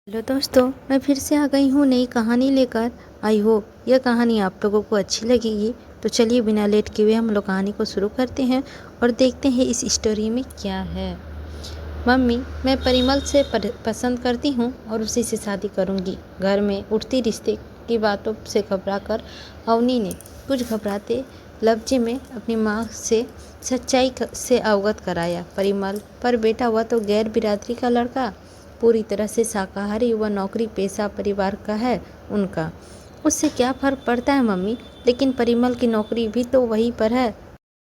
Hello दोस्तों, मैं फिर से आ गई हूँ नई कहानी लेकर। आई होप यह कहानी आप लोगों को अच्छी लगेगी। तो चलिए बिना लेट किए हुए हम लोग कहानी को शुरू करते हैं और देखते हैं इस स्टोरी में क्या है। मम्मी, मैं परिमल से पसंद करती हूँ और उसी से शादी करूँगी। घर में उठती रिश्ते की बातों से घबराकर अवनी ने कुछ घबराते लफ्ज़ में अपनी माँ से सच्चाई से अवगत कराया। परिमल पर बेटा हुआ तो गैर बिरादरी का लड़का, पूरी तरह से शाकाहारी व नौकरी पेशा परिवार का है उनका। उससे क्या फ़र्क पड़ता है मम्मी, लेकिन परिमल की नौकरी भी तो वहीं पर है।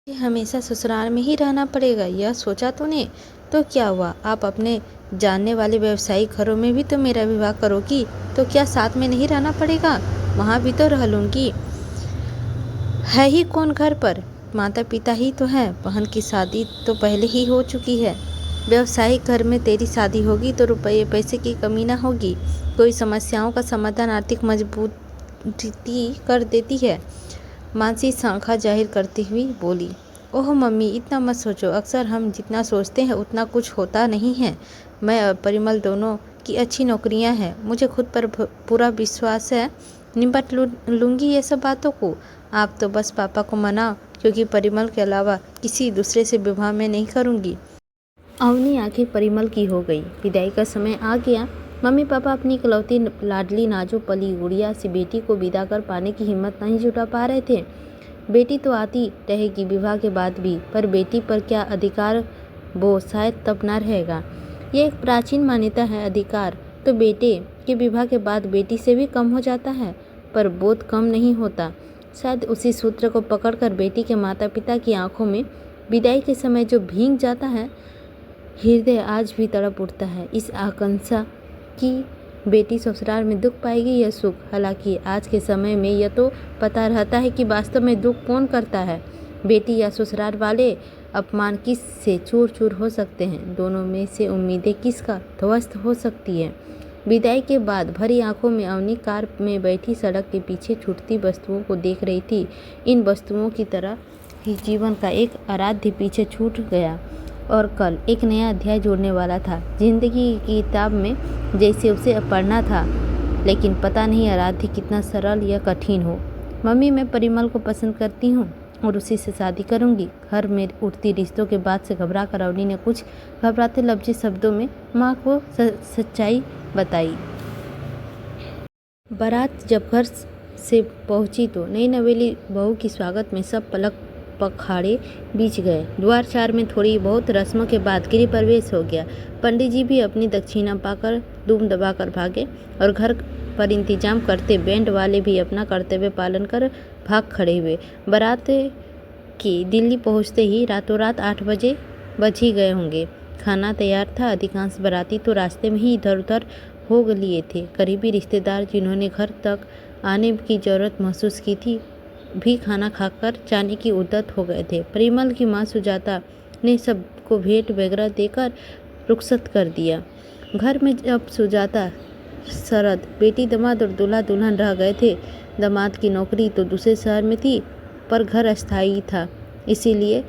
ये हमेशा ससुराल में ही रहना पड़ेगा, यह सोचा तूने? तो क्या हुआ, आप अपने जानने वाले व्यवसायिक घरों में भी तो मेरा विवाह करोगी, तो क्या साथ में नहीं रहना पड़ेगा? वहाँ भी तो रह लूँगी। है ही कौन घर पर? माता पिता ही तो हैं। बहन की शादी तो पहले ही हो चुकी है। व्यवसायिक घर में तेरी शादी होगी तो रुपये पैसे की कमी ना होगी। कोई समस्याओं का समाधान आर्थिक मजबूती कर देती है। मानसी शाखा जाहिर करती हुई बोली। ओह मम्मी, इतना मत सोचो। अक्सर हम जितना सोचते हैं उतना कुछ होता नहीं है। मैं और परिमल दोनों की अच्छी नौकरियां हैं। मुझे खुद पर पूरा विश्वास है। निपट लूँगी ये सब बातों को। आप तो बस पापा को मनाओ, क्योंकि परिमल के अलावा किसी दूसरे से विवाह मैं नहीं करूँगी। अवनी आंखें परिमल की हो गई। विदाई का समय आ गया। मम्मी पापा अपनी इकलौती लाडली नाजो पली गुड़िया से बेटी को विदा कर पाने की हिम्मत नहीं जुटा पा रहे थे। बेटी तो आती रहेगी विवाह के बाद भी, पर बेटी पर क्या अधिकार वो शायद तब न रहेगा। ये एक प्राचीन मान्यता है। अधिकार तो बेटे के विवाह के बाद बेटी से भी कम हो जाता है, पर बोध कम नहीं होता। शायद उसी सूत्र को पकड़कर बेटी के माता पिता की आंखों में विदाई के समय जो भीग जाता है, हृदय आज भी तड़प उठता है इस आकांक्षा कि बेटी ससुराल में दुख पाएगी या सुख। हालांकि आज के समय में यह तो पता रहता है कि वास्तव में दुख कौन करता है, बेटी या ससुराल वाले। अपमान किस से चूर चूर हो सकते हैं, दोनों में से उम्मीदें किसका ध्वस्त हो सकती है। विदाई के बाद भरी आंखों में अवनी कार में बैठी सड़क के पीछे छूटती वस्तुओं को देख रही थी। इन वस्तुओं की तरह ही जीवन का एक आराध्य पीछे छूट गया और कल एक नया अध्याय जोड़ने वाला था जिंदगी की किताब में, जैसे उसे पढ़ना था। लेकिन पता नहीं आराध्य कितना सरल या कठिन हो। मम्मी, मैं परिमल को पसंद करती हूँ और उसी से शादी करूँगी। घर में उठती रिश्तों के बाद से घबरा कर अवनी ने कुछ घबराते लफ्ज़ी शब्दों में माँ को सच्चाई बताई। बारात जब घर से पहुंची तो नई नवेली बहू की स्वागत में सब पलक पखाड़े बीच गए। द्वार चार में थोड़ी बहुत रस्मों के बाद गृह प्रवेश हो गया। पंडित जी भी अपनी दक्षिणा पाकर धूम दबाकर भागे और घर पर इंतजाम करते बैंड वाले भी अपना कर्तव्य पालन कर भाग खड़े हुए। बारात की दिल्ली पहुंचते ही रातों रात 8 बजे बज ही गए होंगे। खाना तैयार था। अधिकांश बाराती तो रास्ते में ही इधर उधर हो लिए थे। करीबी रिश्तेदार जिन्होंने घर तक आने की जरूरत महसूस की थी भी खाना खाकर जाने की उद्यत हो गए थे। परिमल की माँ सुजाता ने सबको भेंट वगैरह देकर रुखसत कर दिया। घर में जब सुजाता, शरद, बेटी दामाद और दूल्हा दुल्हन रह गए थे। दामाद की नौकरी तो दूसरे शहर में थी, पर घर अस्थायी था, इसीलिए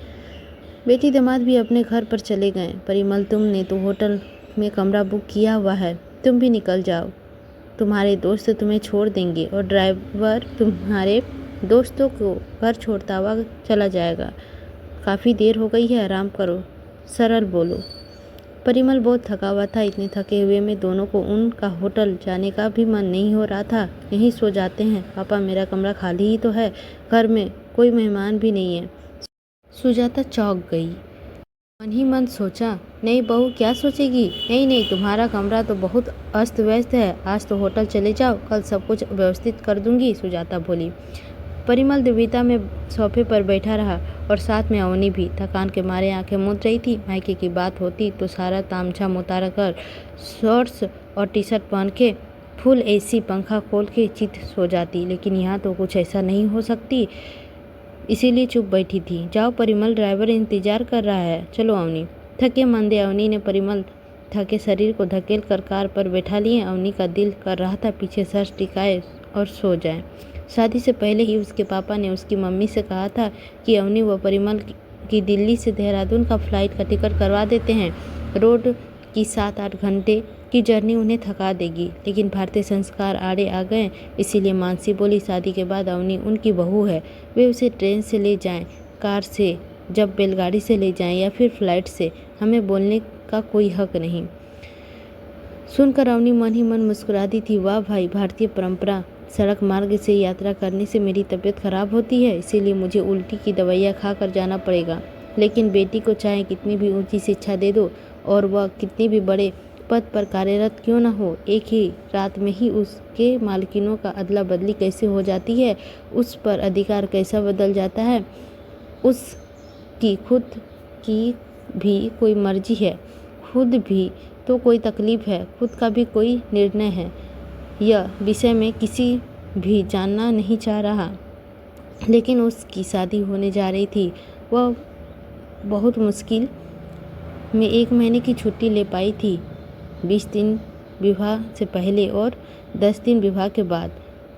बेटी दामाद भी अपने घर पर चले गए। परिमल, तुमने तो होटल में कमरा बुक किया हुआ है, तुम भी निकल जाओ। तुम्हारे दोस्त तुम्हें छोड़ देंगे और ड्राइवर तुम्हारे दोस्तों को घर छोड़ता हुआ चला जाएगा। काफ़ी देर हो गई है, आराम करो। सरल बोलो। परिमल बहुत थका हुआ था। इतने थके हुए में दोनों को उनका होटल जाने का भी मन नहीं हो रहा था। यहीं सो जाते हैं पापा, मेरा कमरा खाली ही तो है, घर में कोई मेहमान भी नहीं है। सुजाता चौंक गई। मन ही मन सोचा, नहीं बहू क्या सोचेगी। नहीं नहीं, तुम्हारा कमरा तो बहुत अस्त व्यस्त है, आज तो होटल चले जाओ, कल सब कुछ व्यवस्थित कर दूंगी, सुजाता बोली। परिमल दुविधा में सोफे पर बैठा रहा और साथ में अवनी भी थकान के मारे आंखें मूंद रही थी। मायके की बात होती तो सारा तामझाम उतार कर शॉर्ट्स और टी शर्ट पहन के फुल एसी पंखा खोल के चित सो जाती, लेकिन यहाँ तो कुछ ऐसा नहीं हो सकती, इसीलिए चुप बैठी थी। जाओ परिमल, ड्राइवर इंतजार कर रहा है, चलो अवनी। थके मंदे अवनी ने परिमल थके शरीर को धकेल कर कार पर बैठा लिए। अवनी का दिल कर रहा था पीछे सर टिकाए और सो जाए। शादी से पहले ही उसके पापा ने उसकी मम्मी से कहा था कि अवनी व परिमल की दिल्ली से देहरादून का फ्लाइट का टिकट करवा देते हैं। रोड की 7-8 घंटे कि जर्नी उन्हें थका देगी, लेकिन भारतीय संस्कार आड़े आ गए। इसीलिए मानसी बोली, शादी के बाद अवनी उनकी बहू है, वे उसे ट्रेन से ले जाएं, कार से, जब बैलगाड़ी से ले जाएं या फिर फ्लाइट से, हमें बोलने का कोई हक नहीं। सुनकर अवनी मन ही मन मुस्कुराती थी। वाह भाई, भारतीय परंपरा। सड़क मार्ग से यात्रा करने से मेरी तबीयत खराब होती है, इसीलिए मुझे उल्टी की दवाइयाँ खाकर जाना पड़ेगा। लेकिन बेटी को चाहे कितनी भी ऊंची शिक्षा दे दो और वह कितने भी बड़े पद पर कार्यरत क्यों न हो, एक ही रात में ही उसके मालकिनों का अदला बदली कैसे हो जाती है, उस पर अधिकार कैसा बदल जाता है। उसकी खुद की भी कोई मर्जी है, खुद भी तो कोई तकलीफ है, खुद का भी कोई निर्णय है। यह विषय में किसी भी जानना नहीं चाह रहा। लेकिन उसकी शादी होने जा रही थी। वह बहुत मुश्किल में 1 महीने की छुट्टी ले पाई थी, 20 दिन विवाह से पहले और 10 दिन विवाह के बाद।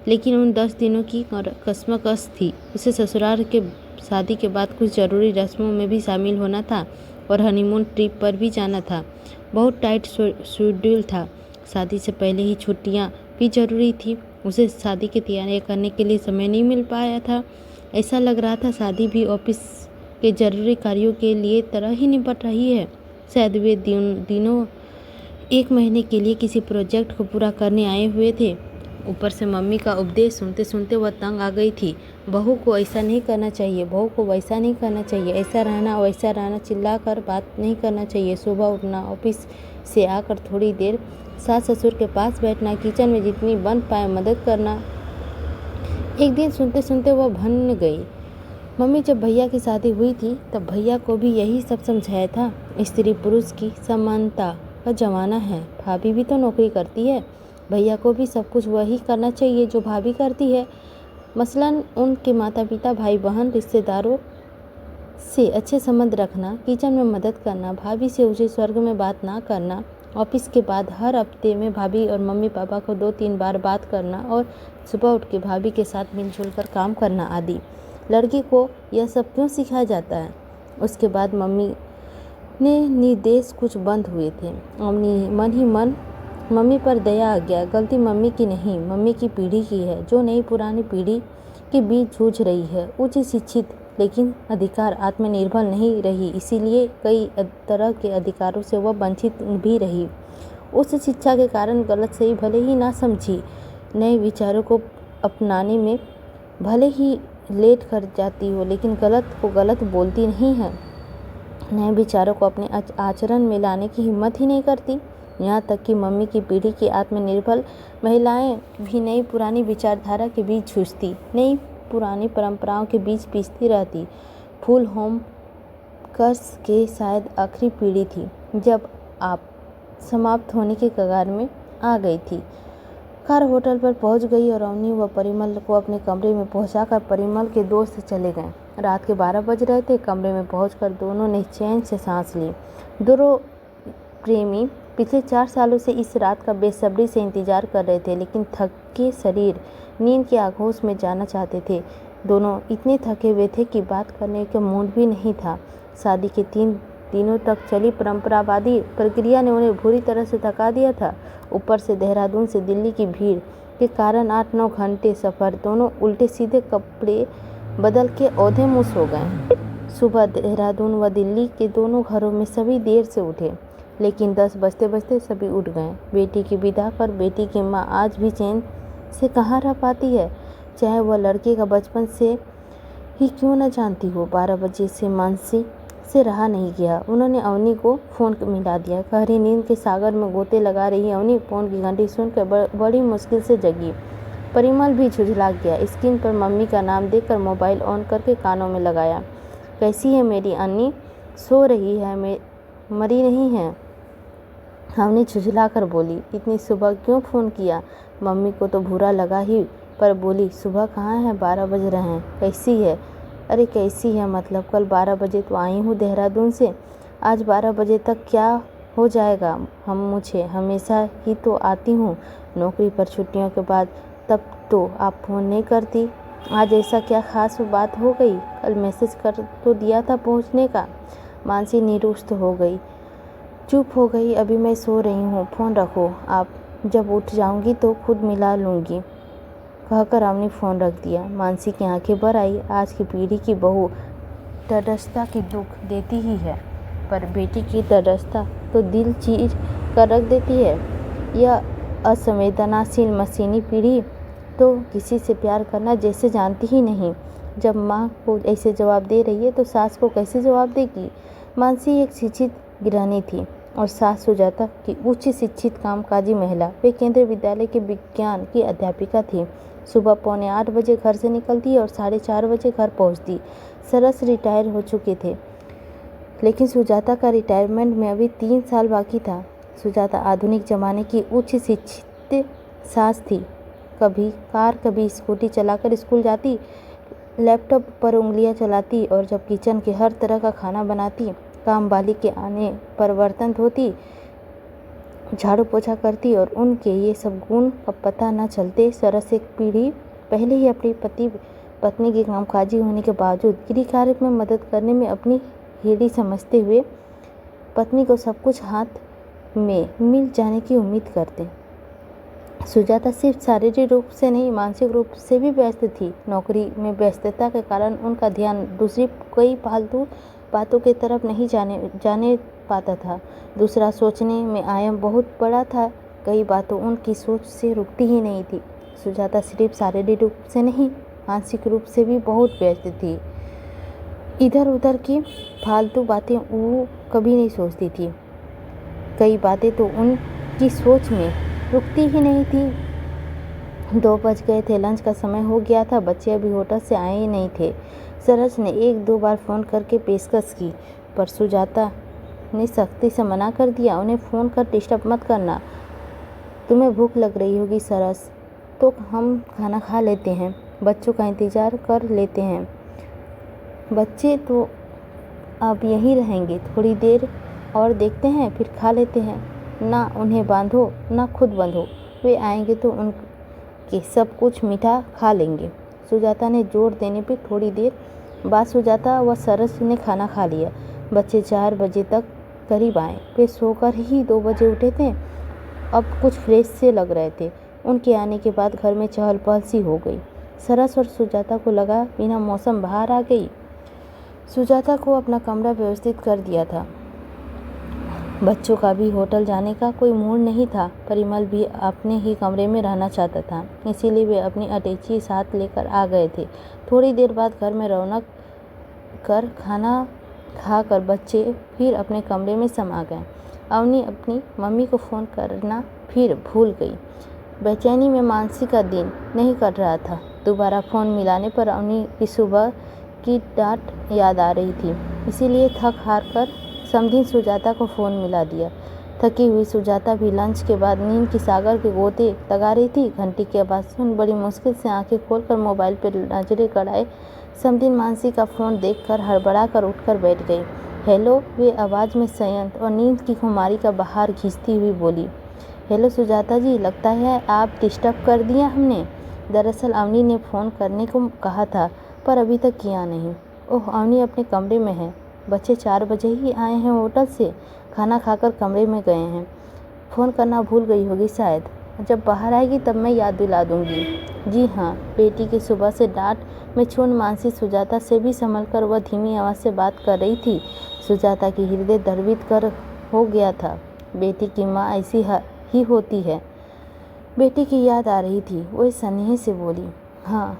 लेकिन उन 10 दिनों की कशमकश थी। उसे ससुराल के शादी के बाद कुछ ज़रूरी रस्मों में भी शामिल होना था और हनीमून ट्रिप पर भी जाना था। बहुत टाइट शेड्यूल था। शादी से पहले ही छुट्टियां भी ज़रूरी थी। उसे शादी की तैयारियां करने के लिए समय नहीं मिल पाया था। ऐसा लग रहा था शादी भी ऑफिस के ज़रूरी कार्यों के लिए तरह ही निपट रही है। शायद वे दिनों 1 महीने के लिए किसी प्रोजेक्ट को पूरा करने आए हुए थे। ऊपर से मम्मी का उपदेश सुनते सुनते वह तंग आ गई थी। बहू को ऐसा नहीं करना चाहिए, बहू को वैसा नहीं करना चाहिए, ऐसा रहना वैसा रहना, चिल्ला कर बात नहीं करना चाहिए, सुबह उठना, ऑफिस से आकर थोड़ी देर सास ससुर के पास बैठना, किचन में जितनी बन पाए मदद करना। एक दिन सुनते सुनते वह भन गई। मम्मी जब भैया की शादी हुई थी तब भैया को भी यही सब समझाया था। स्त्री पुरुष की समानता का जमाना है, भाभी भी तो नौकरी करती है, भैया को भी सब कुछ वही करना चाहिए जो भाभी करती है। मसलन उनके माता पिता, भाई बहन, रिश्तेदारों से अच्छे संबंध रखना, किचन में मदद करना, भाभी से उसी स्वर्ग में बात ना करना, ऑफिस के बाद हर हफ्ते में भाभी और मम्मी पापा को 2-3 बार बात करना और सुबह उठ के भाभी के साथ मिलजुल कर काम करना आदि। लड़की को यह सब क्यों सिखाया जाता है? उसके बाद मम्मी ने निर्देश कुछ बंद हुए थे। मन ही मन मम्मी पर दया आ गया। गलती मम्मी की नहीं, मम्मी की पीढ़ी की है, जो नई पुरानी पीढ़ी के बीच जूझ रही है। उच्च शिक्षित लेकिन अधिकार आत्मनिर्भर नहीं रही, इसीलिए कई तरह के अधिकारों से वह वंचित भी रही। उस शिक्षा के कारण गलत सही भले ही ना समझी, नए विचारों को अपनाने में भले ही लेट कर जाती हो, लेकिन गलत को गलत बोलती नहीं है। नए विचारों को अपने आचरण में लाने की हिम्मत ही नहीं करती। यहाँ तक कि मम्मी की पीढ़ी की आत्मनिर्भर महिलाएं भी नई पुरानी विचारधारा के बीच जूझती, नई पुरानी परंपराओं के बीच पीसती रहती। फुल होम कर्स के शायद आखिरी पीढ़ी थी जब आप समाप्त होने के कगार में आ गई थी। कार होटल पर पहुंच गई और अवनी व परिमल को अपने कमरे में पहुंचाकर परिमल के दोस्त चले गए। रात के 12 बज रहे थे। कमरे में पहुंचकर दोनों ने चैन से सांस ली। दोनों प्रेमी पिछले 4 सालों से इस रात का बेसब्री से इंतजार कर रहे थे, लेकिन थके शरीर नींद के आगोश में जाना चाहते थे। दोनों इतने थके हुए थे कि बात करने का मूड भी नहीं था। शादी के 3 दिनों तक चली परंपरावादी प्रक्रिया ने उन्हें बुरी तरह से थका दिया था। ऊपर से देहरादून से दिल्ली की भीड़ के कारण 8-9 घंटे सफ़र। दोनों उल्टे सीधे कपड़े बदल के औधे-मुँह सो गए। सुबह देहरादून व दिल्ली के दोनों घरों में सभी देर से उठे, लेकिन 10 बजते बजते सभी उठ गए। बेटी की विदा पर बेटी की माँ आज भी चैन से कहाँ रह पाती है, चाहे वह लड़के का बचपन से ही क्यों न जानती हो। 12 बजे से मानसी से रहा नहीं गया। उन्होंने अवनी को फ़ोन मिला दिया। गहरी नींद के सागर में गोते लगा रही अवनी फ़ोन की घंटी सुनकर बड़ी मुश्किल से जगी। परिमल भी झुंझला गया। स्क्रीन पर मम्मी का नाम देखकर मोबाइल ऑन करके कानों में लगाया। कैसी है मेरी अन्नी? सो रही है, मरी नहीं है, अवनी झुंझला कर बोली। इतनी सुबह क्यों फ़ोन किया? मम्मी को तो बुरा लगा ही, पर बोली सुबह कहाँ है, 12 बज रहे हैं। कैसी है? अरे कैसी है मतलब, कल 12 बजे तो आई हूँ देहरादून से, आज 12 बजे तक क्या हो जाएगा? मुझे हमेशा ही तो आती हूँ नौकरी पर छुट्टियों के बाद, तब तो आप फ़ोन नहीं करती। आज ऐसा क्या ख़ास बात हो गई? कल मैसेज कर तो दिया था पहुँचने का। मानसी निरुष्ट हो गई। चुप हो गई। अभी मैं सो रही हूँ, फ़ोन रखो, आप जब उठ जाऊँगी तो खुद मिला लूँगी, कहकर अवनी फ़ोन रख दिया। मानसी की आंखें भर आई। आज की पीढ़ी की बहू तटस्थता की दुख देती ही है, पर बेटी की तटस्थता तो दिल चीर कर रख देती है। यह असंवेदनाशील मशीनी पीढ़ी तो किसी से प्यार करना जैसे जानती ही नहीं। जब माँ को ऐसे जवाब दे रही है तो सास को कैसे जवाब देगी। मानसी एक शिक्षित गृहिणी थी और सास सुजाता की उच्च शिक्षित कामकाजी महिला। वे केंद्रीय विद्यालय के विज्ञान की अध्यापिका थी। सुबह 7:45 बजे घर से निकलती और 4:30 बजे घर पहुंचती। सरस रिटायर हो चुके थे, लेकिन सुजाता का रिटायरमेंट में अभी 3 साल बाकी था। सुजाता आधुनिक जमाने की उच्च शिक्षित सास थी। कभी कार कभी स्कूटी चलाकर स्कूल जाती, लैपटॉप पर उंगलियां चलाती और जब किचन के हर तरह का खाना बनाती, काम वाली के आने पर बर्तन धोती, झाड़ू पोछा करती और उनके ये सब गुण का पता न चलते सरस एक पीढ़ी पहले ही अपनी पत्नी की कामकाजी होने के बावजूद गृह कार्य में मदद करने में अपनी हेड़ी समझते हुए पत्नी को सब कुछ हाथ में मिल जाने की उम्मीद करते। सुजाता सिर्फ शारीरिक रूप से नहीं, मानसिक रूप से भी व्यस्त थी। नौकरी में व्यस्तता के कारण उनका ध्यान दूसरी कई फालतू बातों की तरफ नहीं जाने पाता था। दूसरा सोचने में आयाम बहुत बड़ा था। कई बातें उनकी सोच से रुकती ही नहीं थी। सुजाता सिर्फ शारीरिक रूप से नहीं, मानसिक रूप से भी बहुत व्यस्त थी। इधर उधर की फालतू बातें वो कभी नहीं सोचती थी। कई बातें तो उनकी सोच में रुकती ही नहीं थी। 2 बज गए थे, लंच का समय हो गया था। बच्चे अभी होटल से आए ही नहीं थे। सरस ने 1-2 बार फ़ोन करके पेशकश की, पर सुजाता ने सख्ती से मना कर दिया। उन्हें फ़ोन कर डिस्टर्ब मत करना। तुम्हें भूख लग रही होगी सरस, तो हम खाना खा लेते हैं, बच्चों का इंतज़ार कर लेते हैं। बच्चे तो अब यहीं रहेंगे, थोड़ी देर और देखते हैं, फिर खा लेते हैं। ना उन्हें बांधो ना खुद बंधो, वे आएंगे तो उनके सब कुछ मीठा खा लेंगे। सुजाता ने जोर देने पर थोड़ी देर बाद सुजाता व सरस ने खाना खा लिया। बच्चे 4 बजे तक करीब आए। वे सोकर ही 2 बजे उठे थे, अब कुछ फ्रेश से लग रहे थे। उनके आने के बाद घर में चहल पहल सी हो गई। सरस और सुजाता को लगा बिना मौसम बाहर आ गई। सुजाता को अपना कमरा व्यवस्थित कर दिया था। बच्चों का भी होटल जाने का कोई मूड नहीं था। परिमल भी अपने ही कमरे में रहना चाहता था, इसीलिए वे अपनी अटैची साथ लेकर आ गए थे। थोड़ी देर बाद घर में रौनक कर खाना खाकर बच्चे फिर अपने कमरे में समा गए। अवनी अपनी मम्मी को फ़ोन करना फिर भूल गई। बेचैनी में मानसी का दिन नहीं कट रहा था। दोबारा फ़ोन मिलाने पर अवनी की सुबह की डांट याद आ रही थी, इसीलिए थक हार कर समधिन सुजाता को फ़ोन मिला दिया। थकी हुई सुजाता भी लंच के बाद नींद की सागर के गोते लगा रही थी। घंटी की आवाज़ सुन बड़ी मुश्किल से आंखें खोलकर मोबाइल पर नजरें गड़ाए समधिन मानसी का फ़ोन देखकर हड़बड़ा कर उठकर बैठ गई। हेलो, वे आवाज़ में संयंत्र और नींद की खुमारी का बाहर खींचती हुई बोली। हेलो सुजाता जी, लगता है आप डिस्टर्ब कर दिया हमने। दरअसल अवनी ने फ़ोन करने को कहा था, पर अभी तक किया नहीं। ओह, अवनी अपने कमरे में है। बच्चे 4 बजे ही आए हैं होटल से, खाना खाकर कमरे में गए हैं। फ़ोन करना भूल गई होगी शायद। जब बाहर आएगी तब मैं याद दिला दूंगी। जी हाँ। बेटी की सुबह से डांट में चूर्ण मानसी सुजाता से भी संभल कर वह धीमी आवाज़ से बात कर रही थी। सुजाता की हृदय द्रवित कर हो गया था। बेटी की माँ ऐसी ही होती है। बेटी की याद आ रही थी। वो स्नेह से बोली, हाँ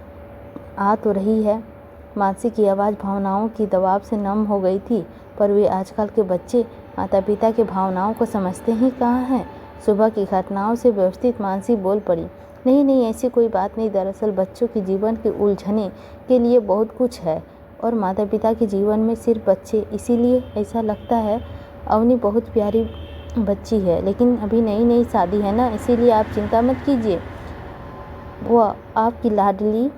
आ तो रही है। मानसी की आवाज़ भावनाओं की दबाव से नम हो गई थी, पर वे आजकल के बच्चे माता पिता के भावनाओं को समझते ही कहाँ हैं। सुबह की घटनाओं से व्यवस्थित मानसी बोल पड़ी, नहीं नहीं, ऐसी कोई बात नहीं। दरअसल बच्चों के जीवन के उलझने के लिए बहुत कुछ है और माता पिता के जीवन में सिर्फ बच्चे, इसीलिए ऐसा लगता है। अवनी बहुत प्यारी बच्ची है, लेकिन अभी नई नई शादी है ना, इसीलिए आप चिंता मत कीजिए। वो आपकी लाडली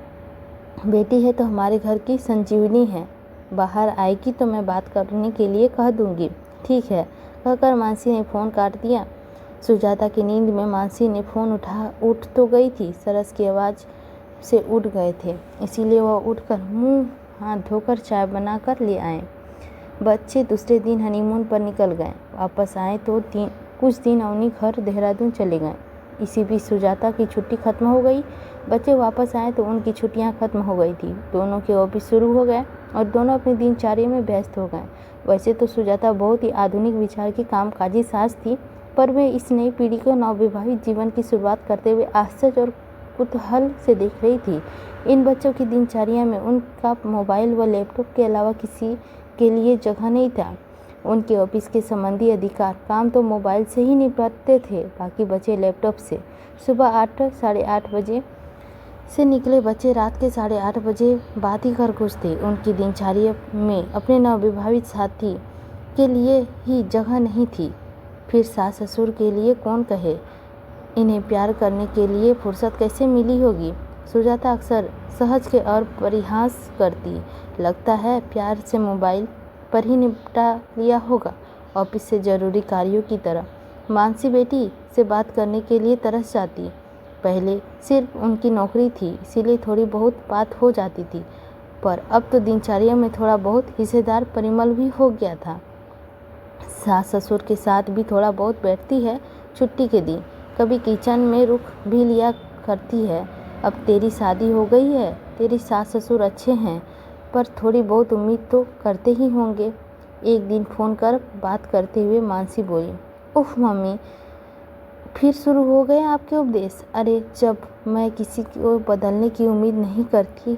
बेटी है तो हमारे घर की संजीवनी है। बाहर आएगी तो मैं बात करने के लिए कह दूंगी। ठीक है, कहकर मानसी ने फ़ोन काट दिया। सुजाता की नींद में मानसी ने फ़ोन उठ तो गई थी, सरस की आवाज़ से उठ गए थे, इसीलिए वह उठकर मुंह हाथ धोकर चाय बनाकर ले आए। बच्चे दूसरे दिन हनीमून पर निकल गए। वापस आए तो कुछ दिन अवनी घर देहरादून चले गए। इसी बीच सुजाता की छुट्टी खत्म हो गई। बच्चे वापस आए तो उनकी छुट्टियां खत्म हो गई थी। दोनों के ऑफिस शुरू हो गए और दोनों अपनी दिनचर्या में व्यस्त हो गए। वैसे तो सुजाता बहुत ही आधुनिक विचार की कामकाजी सास थी, पर वे इस नई पीढ़ी को नवविवाहित जीवन की शुरुआत करते हुए आश्चर्य और कुतूहल से देख रही थी। इन बच्चों की दिनचर्या में उनका मोबाइल व लैपटॉप के अलावा किसी के लिए जगह नहीं था। उनके ऑफिस के संबंधी अधिकार काम तो मोबाइल से ही निपटते थे, बाकी बचे लैपटॉप से। सुबह 8 साढ़े 8 बजे से निकले बच्चे रात के 8:30 बजे बाद ही घर घुसते। उनकी दिनचर्या में अपने नवविवाहित साथी के लिए ही जगह नहीं थी। फिर सास ससुर के लिए कौन कहे, इन्हें प्यार करने के लिए फुर्सत कैसे मिली होगी। सुजाता अक्सर सहज के और परिहास करती, लगता है प्यार से मोबाइल पर ही निपटा लिया होगा, ऑफिस से ज़रूरी कार्यों की तरह। मानसी बेटी से बात करने के लिए तरस जाती। पहले सिर्फ उनकी नौकरी थी, इसीलिए थोड़ी बहुत बात हो जाती थी, पर अब तो दिनचर्या में थोड़ा बहुत हिस्सेदार परिमल भी हो गया था। सास ससुर के साथ भी थोड़ा बहुत बैठती है छुट्टी के दिन, कभी किचन में रुक भी लिया करती है। अब तेरी शादी हो गई है, तेरी सास ससुर अच्छे हैं, पर थोड़ी बहुत उम्मीद तो करते ही होंगे। एक दिन फ़ोन कर बात करते हुए मानसी बोली, उफ मम्मी, फिर शुरू हो गए आपके उपदेश। अरे जब मैं किसी को बदलने की उम्मीद नहीं करती,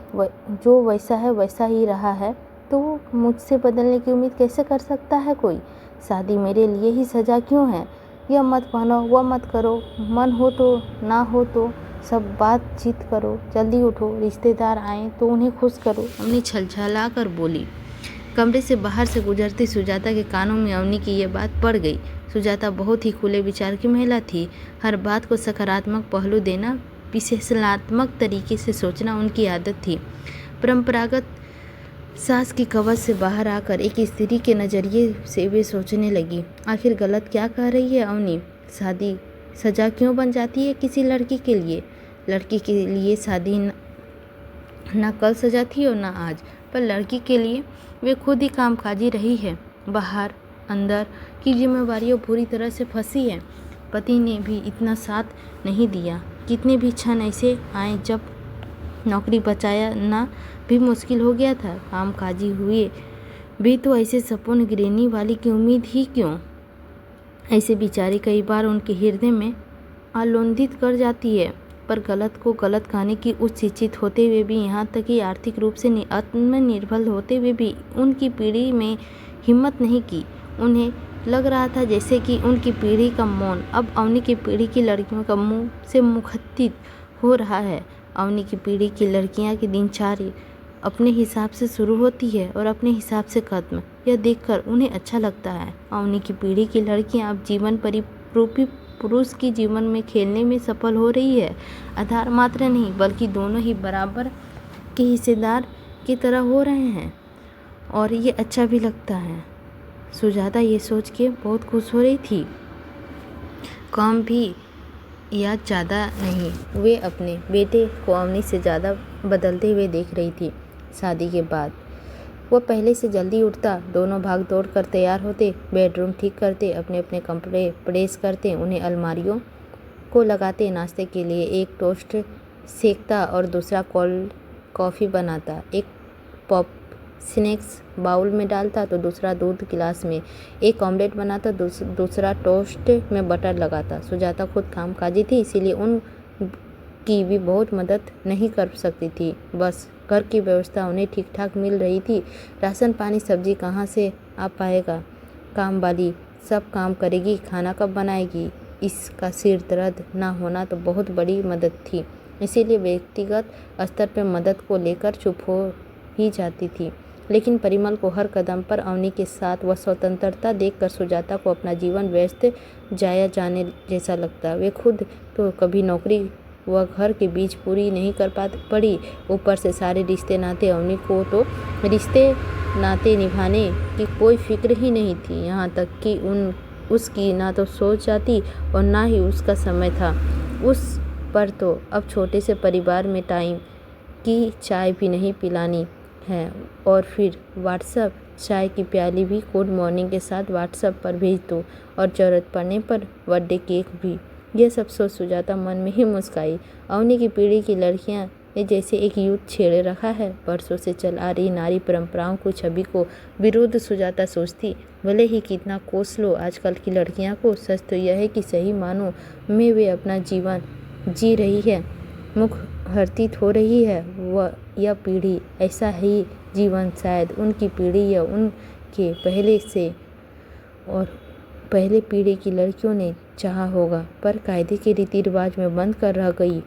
जो वैसा है वैसा ही रहा है, तो मुझसे बदलने की उम्मीद कैसे कर सकता है कोई। शादी मेरे लिए ही सजा क्यों है। यह मत पहनो, वह मत करो, मन हो तो ना हो तो सब बातचीत करो, जल्दी उठो, रिश्तेदार आए तो उन्हें खुश करो। अवनी छलछला कर बोली। कमरे से बाहर से गुजरती सुजाता के कानों में अवनी की यह बात पड़ गई। सुजाता बहुत ही खुले विचार की महिला थी। हर बात को सकारात्मक पहलू देना, विश्लेषणात्मक तरीके से सोचना उनकी आदत थी। परंपरागत सास की कवच से बाहर आकर एक स्त्री के नज़रिए से वे सोचने लगी, आखिर गलत क्या कह रही है अवनी। शादी सजा क्यों बन जाती है किसी लड़की के लिए। लड़की के लिए शादी ना कल सजा थी और ना आज, पर लड़की के लिए वे खुद ही कामकाजी रही है, बाहर अंदर की जिम्मेवारियों पूरी तरह से फंसी है। पति ने भी इतना साथ नहीं दिया। कितने भी क्षण ऐसे आए जब नौकरी बचाया ना भी मुश्किल हो गया था। कामकाजी हुए भी तो ऐसे सपूर्ण गृहिणी वाली की उम्मीद ही क्यों। ऐसे बेचारी कई बार उनके हृदय में आलोंदित कर जाती है, पर गलत को गलत कहने की उच्च शिक्षित होते हुए भी, यहाँ तक कि आर्थिक रूप से आत्मनिर्भर होते हुए भी उनकी पीढ़ी में हिम्मत नहीं की। उन्हें लग रहा था जैसे कि उनकी पीढ़ी का मौन अब अवनी की पीढ़ी की लड़कियों का मुंह से मुखत्तित हो रहा है। अवनी की पीढ़ी की लड़कियां की दिनचर्या अपने हिसाब से शुरू होती है और अपने हिसाब से खत्म। यह देखकर उन्हें अच्छा लगता है। अवनी की पीढ़ी की लड़कियां अब जीवन परिरूपी पुरुष की जीवन में खेलने में सफल हो रही है। आधार मात्र नहीं बल्कि दोनों ही बराबर के हिस्सेदार की तरह हो रहे हैं, और ये अच्छा भी लगता है। सुजाता ये सोच के बहुत खुश हो रही थी। कम भी या ज़्यादा नहीं, वे अपने बेटे को अवनी से ज़्यादा बदलते हुए देख रही थी। शादी के बाद वह पहले से जल्दी उठता, दोनों भाग दौड़ कर तैयार होते, बेडरूम ठीक करते, अपने अपने कपड़े प्रेस करते, उन्हें अलमारियों को लगाते, नाश्ते के लिए एक टोस्ट सेकता और दूसरा कोल्ड कॉफ़ी बनाता, एक पॉप स्नैक्स बाउल में डालता तो दूसरा दूध गिलास में, एक ऑमलेट बनाता, दूसरा टोस्ट में बटर लगाता। सुजाता खुद कामकाजी थी, इसीलिए उनकी भी बहुत मदद नहीं कर सकती थी। बस घर की व्यवस्था उन्हें ठीक ठाक मिल रही थी। राशन पानी सब्जी कहाँ से आ पाएगा, काम वाली सब काम करेगी, खाना कब बनाएगी, इसका सिर दर्द ना होना तो बहुत बड़ी मदद थी। इसीलिए व्यक्तिगत स्तर पर मदद को लेकर चुप हो ही जाती थी। लेकिन परिमल को हर कदम पर अवनी के साथ वह स्वतंत्रता देखकर सुजाता को अपना जीवन व्यस्त जाया जाने जैसा लगता। वे खुद तो कभी नौकरी व घर के बीच पूरी नहीं कर पड़ी, ऊपर से सारे रिश्ते नाते। अवनी को तो रिश्ते नाते निभाने की कोई फिक्र ही नहीं थी, यहाँ तक कि उसकी ना तो सोच जाती और ना ही उसका समय था। उस पर तो अब छोटे से परिवार में टाइम की चाय भी नहीं पिलानी है, और फिर व्हाट्सएप चाय की प्याली भी गुड मॉर्निंग के साथ व्हाट्सएप पर भेज दो और ज़रूरत पड़ने पर बर्थडे केक भी। यह सब सोच सुजाता मन में ही मुस्काई। अवनी की पीढ़ी की लड़कियां ने जैसे एक युद्ध छेड़े रखा है। वर्षों से चल आ रही नारी परंपराओं को छवि को विरुद्ध सुजाता सोचती। भले ही कितना कोस लो आजकल की लड़कियां को, सच तो यह है कि सही मानों में वे अपना जीवन जी रही है, मुख हर्षित हो रही है। वह यह पीढ़ी ऐसा ही जीवन शायद उनकी पीढ़ी या उनके पहले से और पहले पीढ़ी की लड़कियों ने चाहा होगा, पर कायदे के रीति रिवाज में बंद कर रह गई।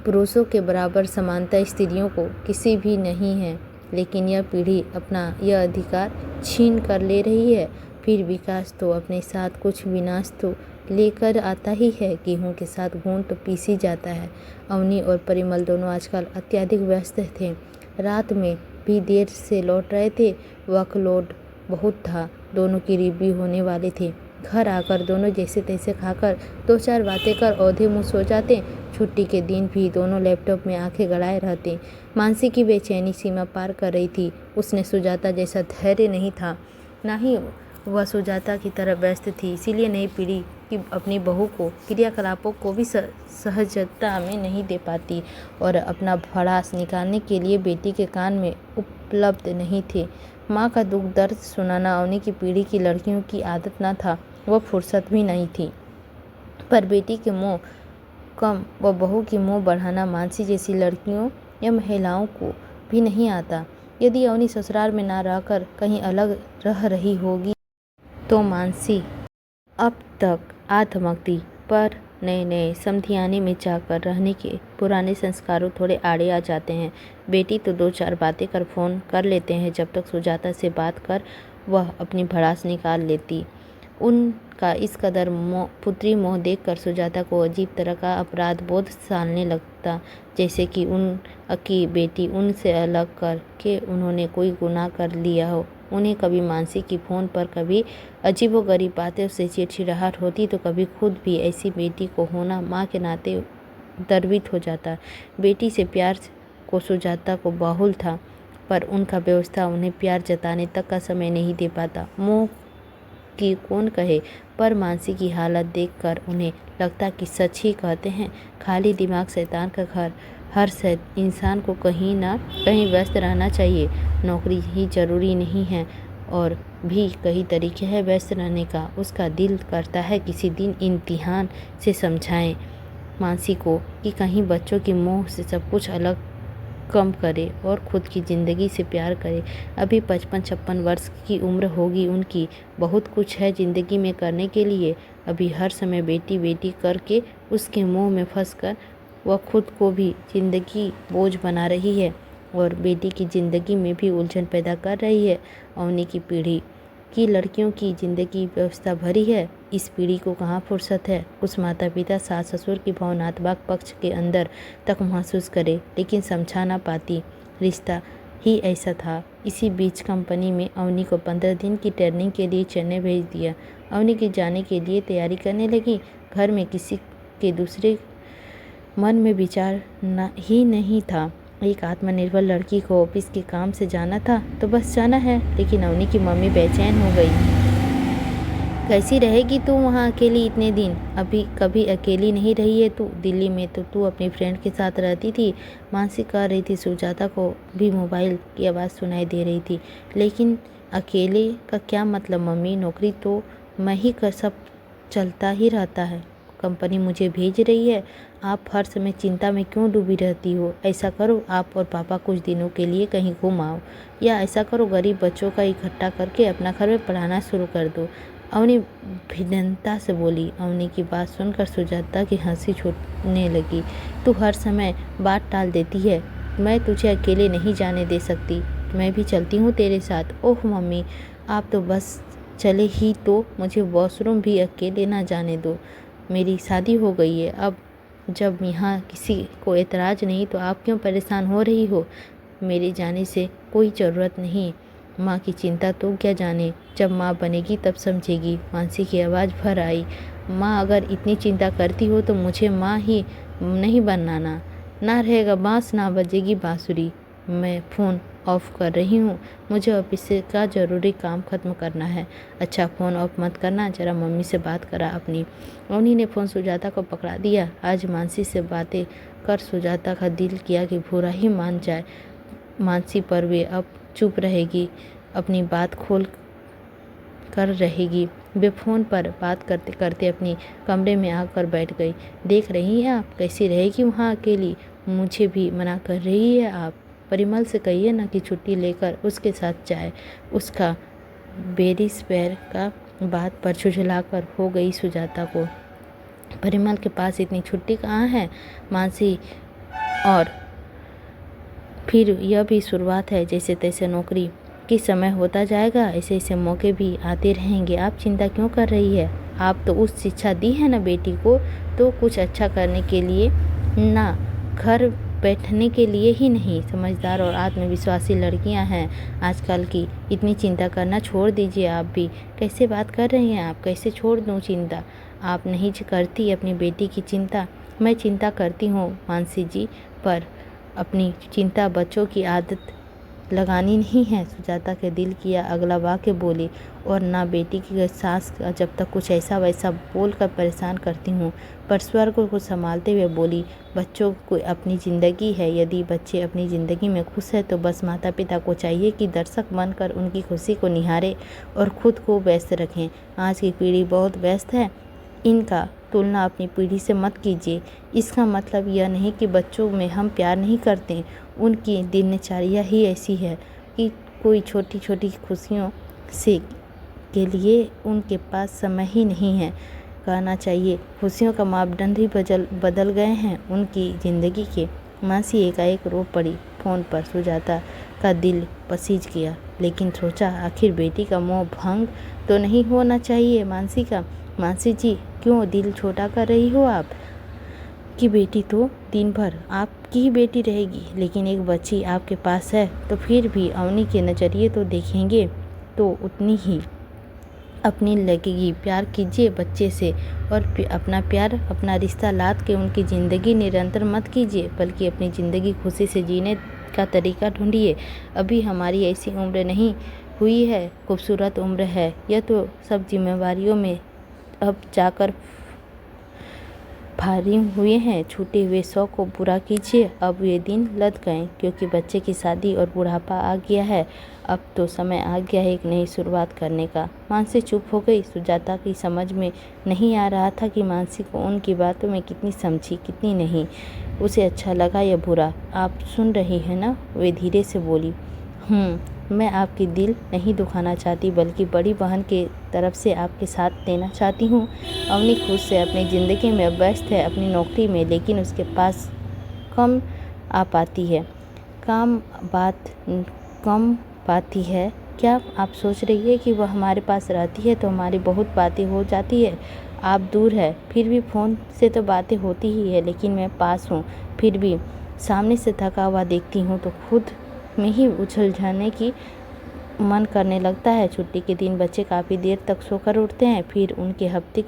पुरुषों के बराबर समानता स्त्रियों को किसी भी नहीं है, लेकिन यह पीढ़ी अपना यह अधिकार छीन कर ले रही है। फिर विकास तो अपने साथ कुछ विनाश तो लेकर आता ही है। गेहूं के साथ घून तो पीसी जाता है। अवनी और परिमल दोनों आजकल अत्यधिक व्यस्त थे। रात में भी देर से लौट रहे थे। वर्कलोड बहुत था, दोनों की रिव्यू होने वाले थे। घर आकर दोनों जैसे तैसे खाकर 2-4 बातें कर औधे मुँह सो जाते। छुट्टी के दिन भी दोनों लैपटॉप में आंखें गड़ाए रहते। मानसी की बेचैनी सीमा पार कर रही थी। उसने सुजाता जैसा धैर्य नहीं था, ना ही वह सुजाता की तरह व्यस्त थी। इसीलिए नई पीढ़ी की अपनी बहू को क्रियाकलापों को भी सहजता में नहीं दे पाती और अपना भड़ास निकालने के लिए बेटी के कान में उपलब्ध नहीं थे। माँ का दुख दर्द सुनाना अवनी की पीढ़ी की लड़कियों की आदत न था, वह फुर्सत भी नहीं थी। पर बेटी के मोह कम व बहू की मोह बढ़ाना मानसी जैसी लड़कियों या महिलाओं को भी नहीं आता। यदि अवनी ससुराल में ना रहकर कहीं अलग रह रही होगी तो मानसी अब तक आ धमकती, पर नए नए समधियाने में जाकर रहने के पुराने संस्कारों थोड़े आड़े आ जाते हैं। बेटी तो 2-4 बातें कर फ़ोन कर लेते हैं, जब तक सुजाता से बात कर वह अपनी भड़ास निकाल लेती। उनका इस कदर पुत्री मोह देखकर सुजाता को अजीब तरह का अपराध बोध सालने लगता, जैसे कि उनकी बेटी उनसे अलग करके उन्होंने कोई गुनाह कर लिया हो। उन्हें कभी मानसी की फ़ोन पर कभी अजीबोगरीब बातें से चिड़चिड़ाहट होती, तो कभी खुद भी ऐसी बेटी को होना माँ के नाते गर्वित हो जाता। बेटी से प्यार को सुजाता को बाहुल था, पर उनका व्यवस्था उन्हें प्यार जताने तक का समय नहीं दे पाता। मोह की कौन कहे, पर मानसी की हालत देखकर उन्हें लगता कि सच ही कहते हैं, खाली दिमाग शैतान का घर। हर इंसान को कहीं ना कहीं व्यस्त रहना चाहिए। नौकरी ही जरूरी नहीं है, और भी कई तरीके हैं व्यस्त रहने का। उसका दिल करता है किसी दिन इम्तिहान से समझाएं मानसी को कि कहीं बच्चों की मोह से सब कुछ अलग कम करे और खुद की ज़िंदगी से प्यार करे। अभी 55-56 वर्ष की उम्र होगी उनकी। बहुत कुछ है ज़िंदगी में करने के लिए। अभी हर समय बेटी बेटी करके उसके मोह में फंसकर वह खुद को भी ज़िंदगी बोझ बना रही है और बेटी की ज़िंदगी में भी उलझन पैदा कर रही है। अवनी की पीढ़ी की लड़कियों की ज़िंदगी व्यवस्था भरी है। इस पीढ़ी को कहाँ फुर्सत है उस माता पिता सास ससुर की भावनात्मक पक्ष के अंदर तक महसूस करे, लेकिन समझा ना पाती। रिश्ता ही ऐसा था। इसी बीच कंपनी में अवनी को 15 दिन की ट्रेनिंग के लिए चेन्नई भेज दिया। अवनी के जाने के लिए तैयारी करने लगी। घर में किसी के दूसरे मन में विचार ही नहीं था। एक आत्मनिर्भर लड़की को ऑफिस के काम से जाना था तो बस जाना है, लेकिन अवनी की मम्मी बेचैन हो गई। कैसी रहेगी तू वहाँ अकेली इतने दिन? अभी कभी अकेली नहीं रही है तू। दिल्ली में तो तू अपनी फ्रेंड के साथ रहती थी, मानसी कह रही थी। सुजाता को भी मोबाइल की आवाज़ सुनाई दे रही थी। लेकिन अकेले का क्या मतलब मम्मी? नौकरी तो मैं ही कर, सब चलता ही रहता है। कंपनी मुझे भेज रही है। आप हर समय चिंता में क्यों डूबी रहती हो? ऐसा करो आप और पापा कुछ दिनों के लिए कहीं घूम आओ, या ऐसा करो गरीब बच्चों का इकट्ठा करके अपना घर में पढ़ाना शुरू कर दो। अवनी भिन्नता से बोली। अवनी की बात सुनकर सुजाता की हंसी छूटने लगी। तू हर समय बात टाल देती है। मैं तुझे अकेले नहीं जाने दे सकती, मैं भी चलती हूँ तेरे साथ। ओह मम्मी, आप तो बस चले ही तो मुझे वॉशरूम भी अकेले ना जाने दो। मेरी शादी हो गई है अब, जब यहाँ किसी को एतराज़ नहीं तो आप क्यों परेशान हो रही हो? मेरे जाने से कोई ज़रूरत नहीं। माँ की चिंता तो क्या जाने, जब माँ बनेगी तब समझेगी। मानसी की आवाज़ भर आई। माँ अगर इतनी चिंता करती हो तो मुझे माँ ही नहीं बनाना। ना रहेगा बाँस ना बजेगी बाँसुरी। मैं फ़ोन ऑफ कर रही हूँ, मुझे ऑफिस का ज़रूरी काम ख़त्म करना है। अच्छा फ़ोन ऑफ मत करना, ज़रा मम्मी से बात करा अपनी। अवनी ने फ़ोन सुजाता को पकड़ा दिया। आज मानसी से बातें कर सुजाता का दिल किया कि बुरा ही मान जाए मानसी, पर वे अब चुप रहेगी, अपनी बात खोल कर रहेगी। वे फ़ोन पर बात करते करते अपनी कमरे में आकर बैठ गई। देख रही हैं आप कैसी रहेगी वहाँ अकेली, मुझे भी मना कर रही है आप। परिमल से कहिए ना कि छुट्टी लेकर उसके साथ जाए। उसका बेरिस पैर का बात पर झुझलाकर हो गई सुजाता को। परिमल के पास इतनी छुट्टी कहाँ है मानसी, और फिर यह भी शुरुआत है। जैसे तैसे नौकरी कि समय होता जाएगा, ऐसे ऐसे मौके भी आते रहेंगे। आप चिंता क्यों कर रही है? आप तो उस शिक्षा दी है ना बेटी को, तो कुछ अच्छा करने के लिए, ना घर बैठने के लिए ही नहीं। समझदार और आत्मविश्वासी लड़कियां हैं आजकल की। इतनी चिंता करना छोड़ दीजिए। आप भी कैसे बात कर रही हैं आप? कैसे छोड़ दूं चिंता? आप नहीं करती अपनी बेटी की चिंता? मैं चिंता करती हूँ मानसी जी, पर अपनी चिंता बच्चों की आदत लगानी नहीं है। सुजाता के दिल किया अगला वाक्य बोली, और ना बेटी की सास का जब तक कुछ ऐसा वैसा बोल कर परेशान करती हूँ। पर स्वर को संभालते हुए बोली, बच्चों को अपनी ज़िंदगी है, यदि बच्चे अपनी ज़िंदगी में खुश है तो बस माता पिता को चाहिए कि दर्शक बनकर उनकी खुशी को निहारे और खुद को व्यस्त रखें। आज की पीढ़ी बहुत व्यस्त है, इनका तुलना अपनी पीढ़ी से मत कीजिए। इसका मतलब यह नहीं कि बच्चों में हम प्यार नहीं करते, उनकी दिनचर्या ही ऐसी है कि कोई छोटी छोटी खुशियों से के लिए उनके पास समय ही नहीं है। कहना चाहिए खुशियों का मापदंड ही बदल गए हैं उनकी ज़िंदगी के। मासी एकाएक रो पड़ी। फ़ोन पर सुजाता का दिल पसीज गया, लेकिन सोचा आखिर बेटी का मोह भंग तो नहीं होना चाहिए मानसी का। मानसी जी क्यों दिल छोटा कर रही हो आप? कि बेटी तो दिन भर आपकी ही बेटी रहेगी, लेकिन एक बच्ची आपके पास है तो फिर भी अवनी के नज़रिए तो देखेंगे तो उतनी ही अपनी लगेगी। प्यार कीजिए बच्चे से, और अपना प्यार अपना रिश्ता लाद के उनकी ज़िंदगी निरंतर मत कीजिए, बल्कि अपनी ज़िंदगी खुशी से जीने का तरीका ढूंढिए। अभी हमारी ऐसी उम्र नहीं हुई है, खूबसूरत उम्र है। यह तो सब जिम्मेवारियों में अब जाकर भारी हुए हैं। छूटे हुए शौक को पूरा कीजिए। अब ये दिन लद गए, क्योंकि बच्चे की शादी और बुढ़ापा आ गया है। अब तो समय आ गया है एक नई शुरुआत करने का। मानसी चुप हो गई। सुजाता की समझ में नहीं आ रहा था कि मानसी को उनकी बातों में कितनी समझी कितनी नहीं, उसे अच्छा लगा या बुरा। आप सुन रही हैं ना? वे धीरे से बोली। मैं आपकी दिल नहीं दुखाना चाहती, बल्कि बड़ी बहन के तरफ से आपके साथ देना चाहती हूँ। अवनी खुश है, अपनी ज़िंदगी में व्यस्त है, अपनी नौकरी में, लेकिन उसके पास कम आ पाती है, कम पाती है। क्या आप सोच रही है कि वह हमारे पास रहती है तो हमारी बहुत बातें हो जाती है? आप दूर है, फिर भी फ़ोन से तो बातें होती ही है, लेकिन मैं पास हूँ। फिर भी सामने से थका हुआ देखती हूँ तो खुद में ही उछल जाने की मन करने लगता है। छुट्टी के दिन बच्चे काफ़ी देर तक सोकर उठते हैं, फिर उनके हफ्ते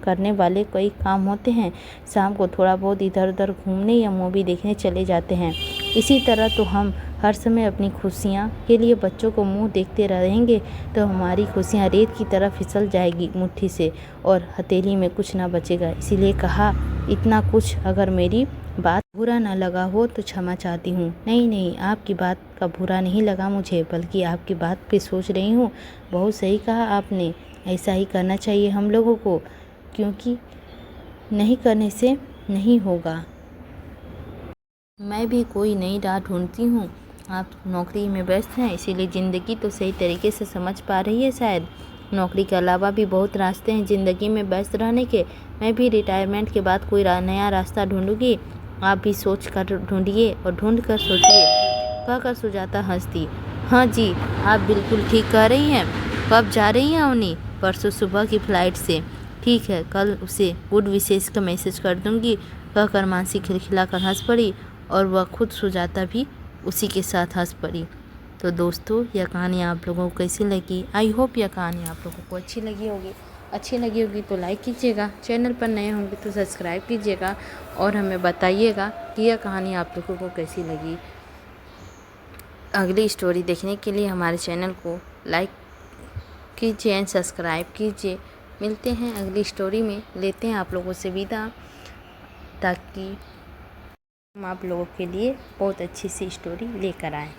करने वाले कई काम होते हैं। शाम को थोड़ा बहुत इधर उधर घूमने या मूवी देखने चले जाते हैं। इसी तरह तो हम हर समय अपनी खुशियाँ के लिए बच्चों को मुंह देखते रहेंगे तो हमारी खुशियाँ रेत की तरह फिसल जाएगी मुट्ठी से, और हथेली में कुछ ना बचेगा। इसीलिए कहा इतना कुछ। अगर मेरी बात बुरा ना लगा हो तो क्षमा चाहती हूँ। नहीं, आपकी बात का बुरा नहीं लगा मुझे, बल्कि आपकी बात पे सोच रही हूँ। बहुत सही कहा आपने, ऐसा ही करना चाहिए हम लोगों को, क्योंकि नहीं करने से नहीं होगा। मैं भी कोई नई राह ढूंढती हूँ। आप नौकरी में व्यस्त हैं, इसीलिए ज़िंदगी तो सही तरीके से समझ पा रही है शायद। नौकरी के अलावा भी बहुत रास्ते हैं ज़िंदगी में व्यस्त रहने के। मैं भी रिटायरमेंट के बाद कोई नया रास्ता ढूंढूंगी। आप भी सोच कर ढूंढिए और ढूंढ कर सोचिए। कहकर सुजाता हंस दी। हाँ जी, आप बिल्कुल ठीक कह रही हैं। कब जा रही हैं अवनी? परसों सुबह की फ़्लाइट से। ठीक है, कल उसे गुड विशेष का मैसेज कर दूंगी। कहकर मानसी खिलखिलाकर हंस पड़ी, और वह खुद सुजाता भी उसी के साथ हंस पड़ी। तो दोस्तों, यह कहानी आप लोगों को कैसी लगी? आई होप यह कहानी आप लोगों को अच्छी लगी होगी तो लाइक कीजिएगा। चैनल पर नए होंगे तो सब्सक्राइब कीजिएगा, और हमें बताइएगा कि यह कहानी आप लोगों को कैसी लगी। अगली स्टोरी देखने के लिए हमारे चैनल को लाइक कीजिए एंड सब्सक्राइब कीजिए। मिलते हैं अगली स्टोरी में, लेते हैं आप लोगों से विदा, ताकि हम आप लोगों के लिए बहुत अच्छी सी स्टोरी लेकर आएँ।